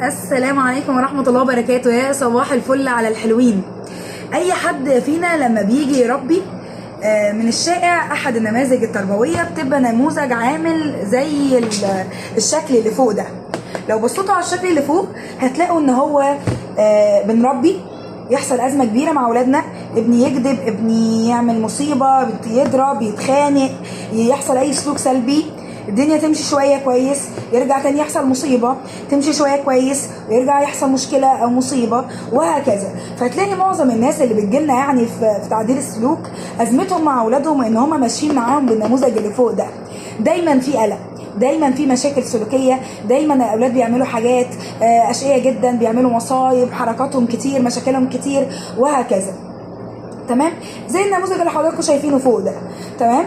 السلام عليكم ورحمة الله وبركاته. يا صباح الفل على الحلوين. أي حد فينا لما بيجي يربي من الشائع أحد النماذج التربوية بتبقى نموذج عامل زي الشكل اللي فوق ده. لو بصيتوا على الشكل اللي فوق هتلاقوا إن هو بنربي، يحصل أزمة كبيرة مع أولادنا، ابني يكذب، ابني يعمل مصيبة، يضرب، يتخانق، يحصل أي سلوك سلبي، الدنيا تمشي شويه كويس، يرجع تاني يحصل مصيبه، تمشي شويه كويس ويرجع يحصل مشكله او مصيبه، وهكذا. فتلاقي معظم الناس اللي بتجيلنا يعني في تعديل السلوك ازمتهم مع اولادهم ان هم ماشيين معاهم بالنموذج اللي فوق ده. دايما في قلق، دايما في مشاكل سلوكيه، دايما الاولاد بيعملوا حاجات اشقيه جدا، بيعملوا مصايب، حركاتهم كتير، مشاكلهم كتير، وهكذا. تمام؟ زي النموذج اللي حضراتكم شايفينه فوق ده. تمام؟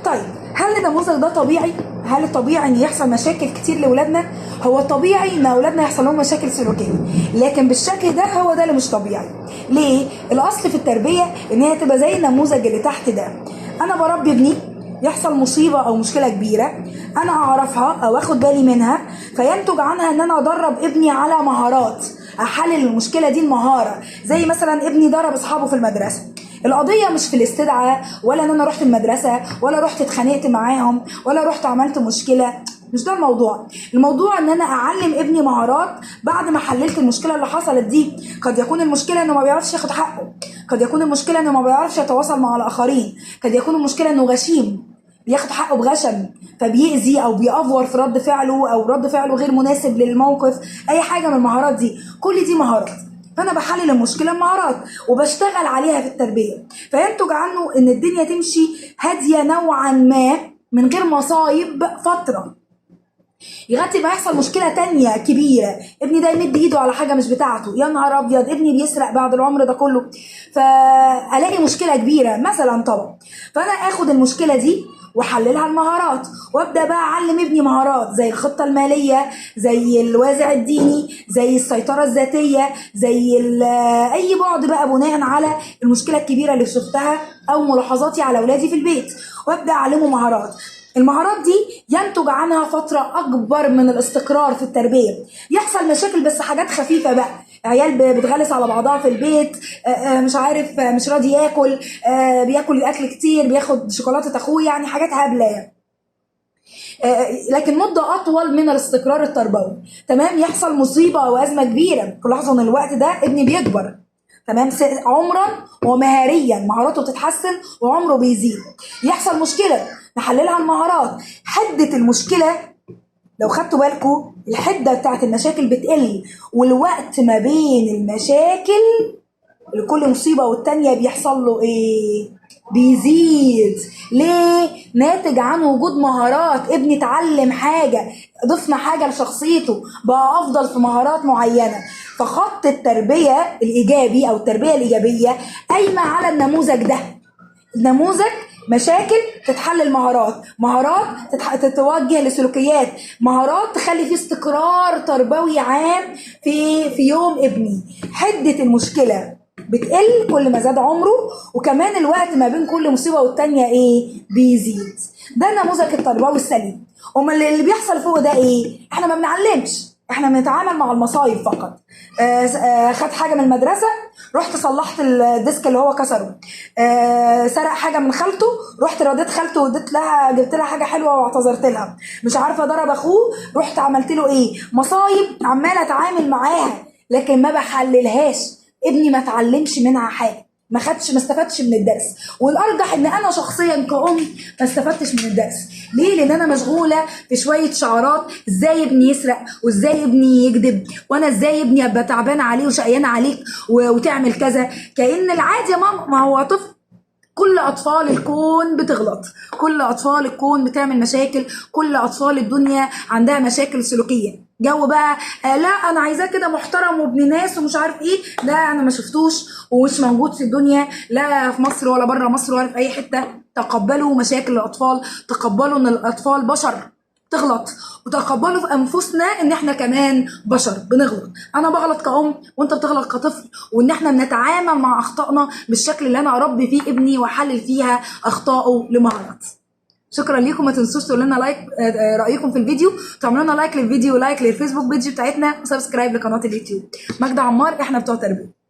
طيب هل النموذج ده طبيعي؟ هل الطبيعي ان يحصل مشاكل كتير لاولادنا؟ هو الطبيعي ان اولادنا يحصل لهم مشاكل سلوكيه، لكن بالشكل ده هو ده اللي مش طبيعي. ليه؟ الاصل في التربيه ان هي تبقى زي النموذج اللي تحت ده. انا بربي ابني، يحصل مصيبه او مشكله كبيره انا اعرفها او اخد بالي منها، فينتج عنها ان انا ادرب ابني على مهارات، احلل المشكله دي المهاره. زي مثلا ابني ضرب اصحابه في المدرسه، القضيه مش في الاستدعاء، ولا ان انا رحت المدرسه، ولا رحت اتخانقت معاهم، ولا رحت عملت مشكله، مش ده الموضوع. الموضوع ان انا اعلم ابني مهارات بعد ما حللت المشكله اللي حصلت دي. قد يكون المشكله انه ما بيعرفش ياخد حقه، قد يكون المشكله انه ما بيعرفش يتواصل مع الاخرين، قد يكون المشكله انه غشيم، بياخد حقه بغشم، فبيأذي او بيأفور في رد فعله، او رد فعله غير مناسب للموقف. اي حاجه من المهارات دي، كل دي مهارات. فانا بحلل المشكله بمهارات وبشتغل عليها في التربيه، فينتج عنه ان الدنيا تمشي هاديه نوعا ما من غير مصايب فتره، لغايه ما يحصل مشكله تانية كبيره، ابني ده يمد ايده على حاجه مش بتاعته، يا نهار ابيض ابني بيسرق بعد العمر ده كله، فالاقي مشكله كبيره مثلا. طبعا فانا اخد المشكله دي واحللها المهارات، وابدا بقى اعلم ابني مهارات زي الخطه الماليه، زي الوازع الديني، زي السيطره الذاتيه، زي اي بعد بقى بناء على المشكله الكبيره اللي شفتها او ملاحظاتي على اولادي في البيت، وابدا اعلمه مهارات. المهارات دي ينتج عنها فترة أكبر من الاستقرار في التربية. يحصل مشاكل بس حاجات خفيفة بقى، عيال بتغلس على بعضها في البيت، مش عارف، مش راضي ياكل، بياكل أكل كتير، بياخد شوكولاتة أخوه، يعني حاجات هبلة يعني. لكن مدة أطول من الاستقرار التربوي. تمام؟ يحصل مصيبة أو أزمة كبيرة، تلاحظوا إن الوقت ده ابني بيكبر، تمام، عمرا ومهاريا، مهاراته بتتحسن وعمره بيزيد. يحصل مشكله نحللها المهارات، حده المشكله لو خدتوا بالكم الحده بتاعت المشاكل بتقل، والوقت ما بين المشاكل لكل مصيبه والتانيه بيحصل له ايه؟ بيزيد. ليه؟ ناتج عن وجود مهارات، ابني اتعلم حاجه، ضفنا حاجه لشخصيته، بقى افضل في مهارات معينه. فخط التربيه الايجابي او التربيه الايجابيه قايمه على النموذج ده. نموذج مشاكل تتحلل مهارات، مهارات تتوجه لسلوكيات، مهارات تخلي فيه استقرار تربوي عام في يوم ابني. حده المشكله بتقل كل ما زاد عمره، وكمان الوقت ما بين كل مصيبه والتانيه ايه؟ بيزيد. ده النموذج التربوي السليم. امال اللي بيحصل فوق ده ايه؟ احنا ما بنعلمش، احنا بنتعامل مع المصايب فقط. خد حاجه من المدرسه، رحت صلحت الديسك اللي هو كسره. سرق حاجه من خالته، رحت رضيت خالته واديت لها، جبت لها حاجه حلوه واعتذرت لها. مش عارفه ضرب اخوه، رحت عملت له ايه؟ مصايب عماله اتعامل معاها لكن ما بحللهاش. ابني ما اتعلمش منها حاجه، ما استفدتش من الدرس. والارجح ان انا شخصيا كأم ما استفدتش من الدرس. ليه؟ لان انا مشغوله في شويه شعارات، ازاي ابني يسرق، وازاي ابني يكذب، وانا ازاي ابني ابقى تعبانه عليه وشقيانه عليك وتعمل كذا. كأن العادي يا ماما، ما هو طفل. كل اطفال الكون بتغلط، كل اطفال الكون بتعمل مشاكل، كل اطفال الدنيا عندها مشاكل سلوكيه. جو بقى لا انا عايزاه كده محترم وابن ناس ومش عارف ايه، ده انا ما شفتوش ومش موجود في الدنيا، لا في مصر ولا بره مصر ولا في اي حته. تقبلوا مشاكل الاطفال، تقبلوا ان الاطفال بشر تغلط، وتقبلوا في انفسنا ان احنا كمان بشر بنغلط. انا بغلط كأم وانت بتغلط كطفل، وان احنا بنتعامل مع اخطائنا بالشكل اللي انا اربي فيه ابني واحلل فيها اخطائه لمهارات. شكرا ليكم، ما تنسوش تقولوا لنا لايك رايكم في الفيديو، تعملوا لنا لايك للفيديو، لايك للفيسبوك بيج بتاعتنا، وسبسكرايب لقناه اليوتيوب. ماجدة عمار، احنا بتوع تربيه.